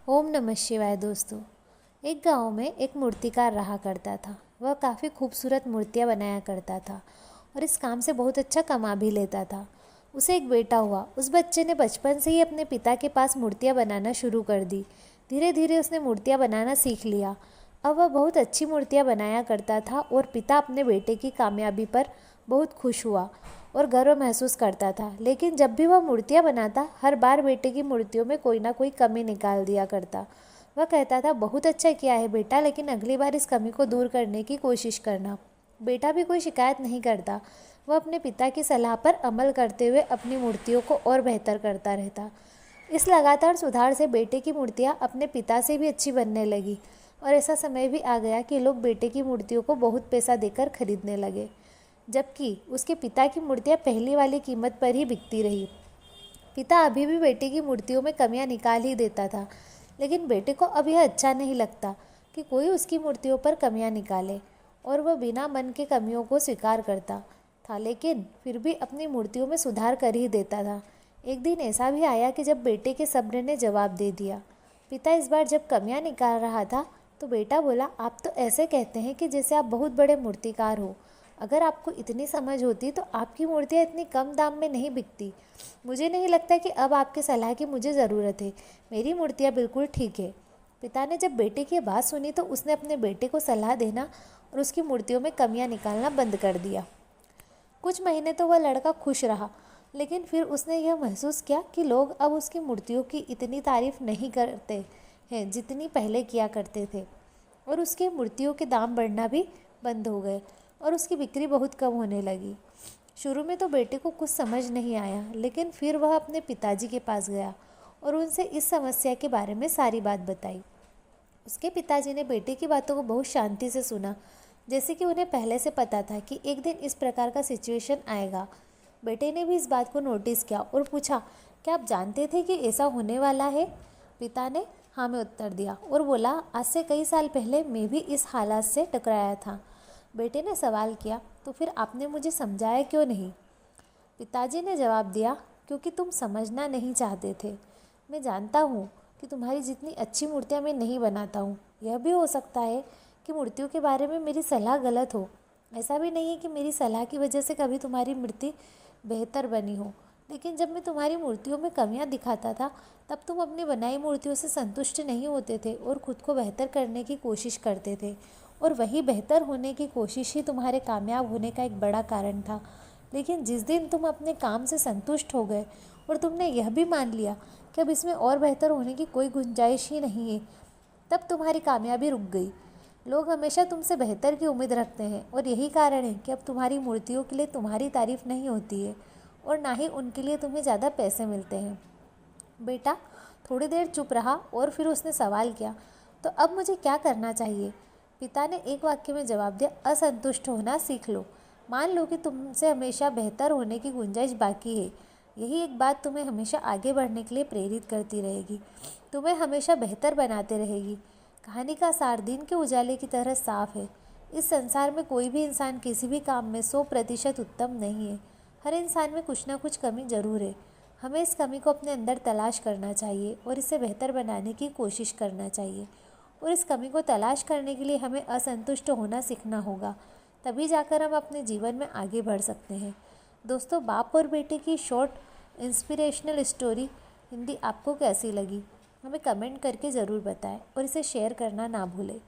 ओम नमः शिवाय दोस्तों। एक गांव में एक मूर्तिकार रहा करता था। वह काफ़ी खूबसूरत मूर्तियां बनाया करता था और इस काम से बहुत अच्छा कमा भी लेता था। उसे एक बेटा हुआ। उस बच्चे ने बचपन से ही अपने पिता के पास मूर्तियां बनाना शुरू कर दी। धीरे धीरे उसने मूर्तियां बनाना सीख लिया। अब वह बहुत अच्छी मूर्तियां बनाया करता था और पिता अपने बेटे की कामयाबी पर बहुत खुश हुआ और गर्व महसूस करता था। लेकिन जब भी वह मूर्तियां बनाता, हर बार बेटे की मूर्तियों में कोई ना कोई कमी निकाल दिया करता। वह कहता था, बहुत अच्छा किया है बेटा, लेकिन अगली बार इस कमी को दूर करने की कोशिश करना। बेटा भी कोई शिकायत नहीं करता। वह अपने पिता की सलाह पर अमल करते हुए अपनी मूर्तियों को और बेहतर करता रहता। इस लगातार सुधार से बेटे की मूर्तियाँ अपने पिता से भी अच्छी बनने लगी और ऐसा समय भी आ गया कि लोग बेटे की मूर्तियों को बहुत पैसा देकर खरीदने लगे, जबकि उसके पिता की मूर्तियाँ पहली वाली कीमत पर ही बिकती रही। पिता अभी भी बेटे की मूर्तियों में कमियां निकाल ही देता था, लेकिन बेटे को अब यह अच्छा नहीं लगता कि कोई उसकी मूर्तियों पर कमियां निकाले और वह बिना मन के कमियों को स्वीकार करता था, लेकिन फिर भी अपनी मूर्तियों में सुधार कर ही देता था। एक दिन ऐसा भी आया कि जब बेटे के सब्र ने जवाब दे दिया। पिता इस बार जब कमियां निकाल रहा था तो बेटा बोला, आप तो ऐसे कहते हैं कि जैसे आप बहुत बड़े मूर्तिकार हो। अगर आपको इतनी समझ होती तो आपकी मूर्तियाँ इतनी कम दाम में नहीं बिकती। मुझे नहीं लगता कि अब आपकी सलाह की मुझे ज़रूरत है। मेरी मूर्तियाँ बिल्कुल ठीक है। पिता ने जब बेटे की बात सुनी तो उसने अपने बेटे को सलाह देना और उसकी मूर्तियों में कमियां निकालना बंद कर दिया। कुछ महीने तो वह लड़का खुश रहा, लेकिन फिर उसने यह महसूस किया कि लोग अब उसकी मूर्तियों की इतनी तारीफ नहीं करते हैं जितनी पहले किया करते थे, और उसकी मूर्तियों के दाम बढ़ना भी बंद हो गए और उसकी बिक्री बहुत कम होने लगी। शुरू में तो बेटे को कुछ समझ नहीं आया, लेकिन फिर वह अपने पिताजी के पास गया और उनसे इस समस्या के बारे में सारी बात बताई। उसके पिताजी ने बेटे की बातों को बहुत शांति से सुना, जैसे कि उन्हें पहले से पता था कि एक दिन इस प्रकार का सिचुएशन आएगा। बेटे ने भी इस बात को नोटिस किया और पूछा, क्या आप जानते थे कि ऐसा होने वाला है? पिता ने हाँ में उत्तर दिया और बोला, आज से कई साल पहले मैं भी इस हालात से टकराया था। बेटे ने सवाल किया, तो फिर आपने मुझे समझाया क्यों नहीं? पिताजी ने जवाब दिया, क्योंकि तुम समझना नहीं चाहते थे। मैं जानता हूँ कि तुम्हारी जितनी अच्छी मूर्तियाँ मैं नहीं बनाता हूँ। यह भी हो सकता है कि मूर्तियों के बारे में मेरी सलाह गलत हो। ऐसा भी नहीं है कि मेरी सलाह की वजह से कभी तुम्हारी मूर्ति बेहतर बनी हो, लेकिन जब मैं तुम्हारी मूर्तियों में कमियां दिखाता था तब तुम अपनी बनाई मूर्तियों से संतुष्ट नहीं होते थे और खुद को बेहतर करने की कोशिश करते थे, और वही बेहतर होने की कोशिश ही तुम्हारे कामयाब होने का एक बड़ा कारण था। लेकिन जिस दिन तुम अपने काम से संतुष्ट हो गए और तुमने यह भी मान लिया कि अब इसमें और बेहतर होने की कोई गुंजाइश ही नहीं है, तब तुम्हारी कामयाबी रुक गई। लोग हमेशा तुमसे बेहतर की उम्मीद रखते हैं और यही कारण है कि अब तुम्हारी मूर्तियों के लिए तुम्हारी तारीफ नहीं होती है और ना ही उनके लिए तुम्हें ज़्यादा पैसे मिलते हैं। बेटा थोड़ी देर चुप रहा और फिर उसने सवाल किया, तो अब मुझे क्या करना चाहिए? पिता ने एक वाक्य में जवाब दिया, असंतुष्ट होना सीख लो। मान लो कि तुमसे हमेशा बेहतर होने की गुंजाइश बाकी है। यही एक बात तुम्हें हमेशा आगे बढ़ने के लिए प्रेरित करती रहेगी, तुम्हें हमेशा बेहतर बनाते रहेगी। कहानी का सार दिन के उजाले की तरह साफ है। इस संसार में कोई भी इंसान किसी भी काम में 100% उत्तम नहीं है। हर इंसान में कुछ ना कुछ कमी जरूर है। हमें इस कमी को अपने अंदर तलाश करना चाहिए और इसे बेहतर बनाने की कोशिश करना चाहिए, और इस कमी को तलाश करने के लिए हमें असंतुष्ट होना सीखना होगा। तभी जाकर हम अपने जीवन में आगे बढ़ सकते हैं। दोस्तों, बाप और बेटे की शॉर्ट इंस्पिरेशनल स्टोरी हिंदी आपको कैसी लगी? हमें कमेंट करके ज़रूर बताएं और इसे शेयर करना ना भूलें।